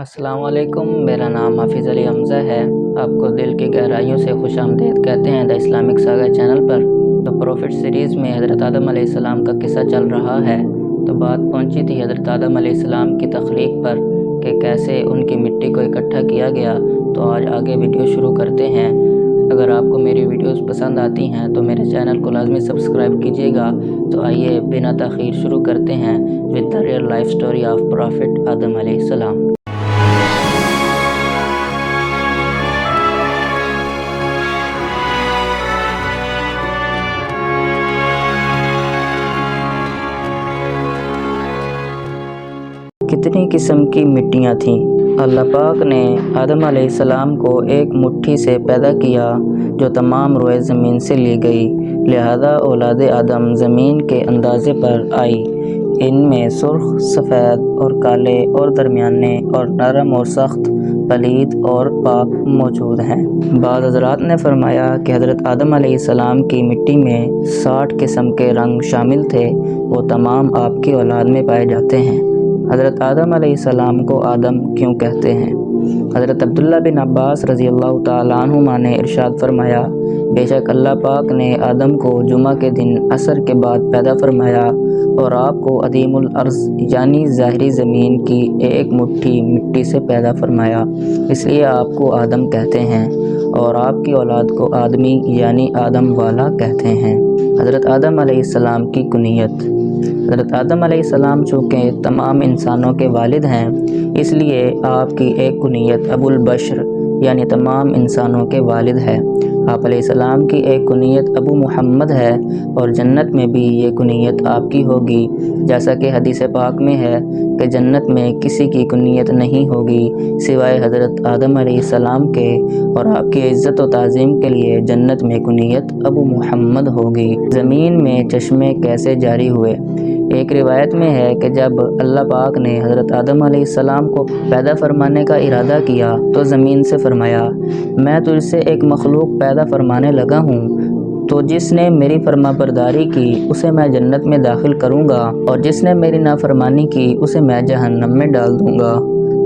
السلام علیکم، میرا نام حافظ علی حمزہ ہے۔ آپ کو دل کی گہرائیوں سے خوش آمدید کہتے ہیں دا اسلامک ساغا چینل پر۔ تو پروفٹ سیریز میں حضرت آدم علیہ السلام کا قصہ چل رہا ہے، تو بات پہنچی تھی حضرت آدم علیہ السلام کی تخلیق پر کہ کیسے ان کی مٹی کو اکٹھا کیا گیا۔ تو آج آگے ویڈیو شروع کرتے ہیں۔ اگر آپ کو میری ویڈیوز پسند آتی ہیں تو میرے چینل کو لازمی سبسکرائب کیجیے گا۔ تو آئیے بنا تاخیر شروع کرتے ہیں with the real life story of prophet Adam علیہ السلام۔ کتنی قسم کی مٹیاں تھیں۔ اللہ پاک نے آدم علیہ السلام کو ایک مٹھی سے پیدا کیا جو تمام روئے زمین سے لی گئی، لہذا اولاد آدم زمین کے اندازے پر آئی۔ ان میں سرخ، سفید اور کالے اور درمیانے اور نرم اور سخت، پلید اور پاک موجود ہیں۔ بعض حضرات نے فرمایا کہ حضرت آدم علیہ السلام کی مٹی میں 60 قسم کے رنگ شامل تھے، وہ تمام آپ کی اولاد میں پائے جاتے ہیں۔ حضرت آدم علیہ السلام کو آدم کیوں کہتے ہیں؟ حضرت عبداللہ بن عباس رضی اللہ تعالیٰ عنہما نے ارشاد فرمایا، بے شک اللہ پاک نے آدم کو جمعہ کے دن عصر کے بعد پیدا فرمایا اور آپ کو عدیم الارض یعنی ظاہری زمین کی ایک مٹھی مٹی سے پیدا فرمایا، اس لیے آپ کو آدم کہتے ہیں، اور آپ کی اولاد کو آدمی یعنی آدم والا کہتے ہیں۔ حضرت آدم علیہ السلام کی کنیت۔ حضرت آدم علیہ السلام چونکہ تمام انسانوں کے والد ہیں، اس لیے آپ کی ایک کنیت ابو البشر یعنی تمام انسانوں کے والد ہے۔ آپ علیہ السلام کی ایک کنیت ابو محمد ہے، اور جنت میں بھی یہ کنیت آپ کی ہوگی، جیسا کہ حدیث پاک میں ہے کہ جنت میں کسی کی کنیت نہیں ہوگی سوائے حضرت آدم علیہ السلام کے، اور آپ کی عزت و تعظیم کے لیے جنت میں کنیت ابو محمد ہوگی۔ زمین میں چشمے کیسے جاری ہوئے؟ ایک روایت میں ہے کہ جب اللہ پاک نے حضرت آدم علیہ السلام کو پیدا فرمانے کا ارادہ کیا تو زمین سے فرمایا، میں تجھ سے ایک مخلوق پیدا فرمانے لگا ہوں، تو جس نے میری فرما برداری کی اسے میں جنت میں داخل کروں گا، اور جس نے میری نافرمانی کی اسے میں جہنم میں ڈال دوں گا۔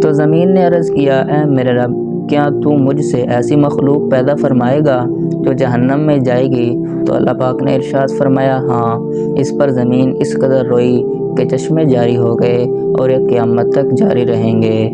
تو زمین نے عرض کیا، اے میرے رب، کیا تو مجھ سے ایسی مخلوق پیدا فرمائے گا جو جہنم میں جائے گی؟ تو اللہ پاک نے ارشاد فرمایا، ہاں۔ اس پر زمین اس قدر روئی کہ چشمے جاری ہو گئے اور یہ قیامت تک جاری رہیں گے۔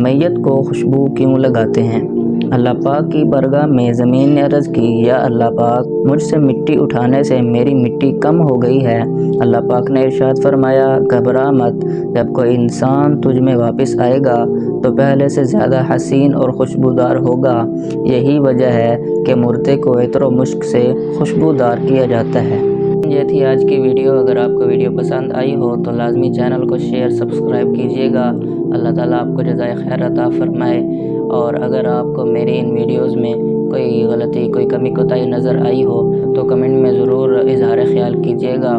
میت کو خوشبو کیوں لگاتے ہیں؟ اللہ پاک کی بارگاہ میں زمین نے عرض کی، یا اللہ پاک، مجھ سے مٹی اٹھانے سے میری مٹی کم ہو گئی ہے۔ اللہ پاک نے ارشاد فرمایا، گھبرا مت، جب کوئی انسان تجھ میں واپس آئے گا تو پہلے سے زیادہ حسین اور خوشبودار ہوگا۔ یہی وجہ ہے کہ مردے کو عطر و مشک سے خوشبودار کیا جاتا ہے۔ یہ تھی آج کی ویڈیو۔ اگر آپ کو ویڈیو پسند آئی ہو تو لازمی چینل کو شیئر سبسکرائب کیجیے گا۔ اللہ تعالیٰ آپ کو جزائے خیر عطا فرمائے۔ اور اگر آپ کو میری ان ویڈیوز میں کوئی غلطی، کوئی کمی کوتاہی نظر آئی ہو تو کمنٹ میں ضرور اظہار خیال کیجیے گا،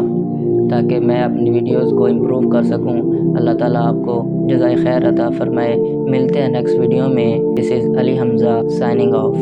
تاکہ میں اپنی ویڈیوز کو امپروو کر سکوں۔ اللہ تعالیٰ آپ کو جزائے خیر عطا فرمائے۔ ملتے ہیں نیکسٹ ویڈیو میں۔ دس از علی حمزہ سائننگ آف۔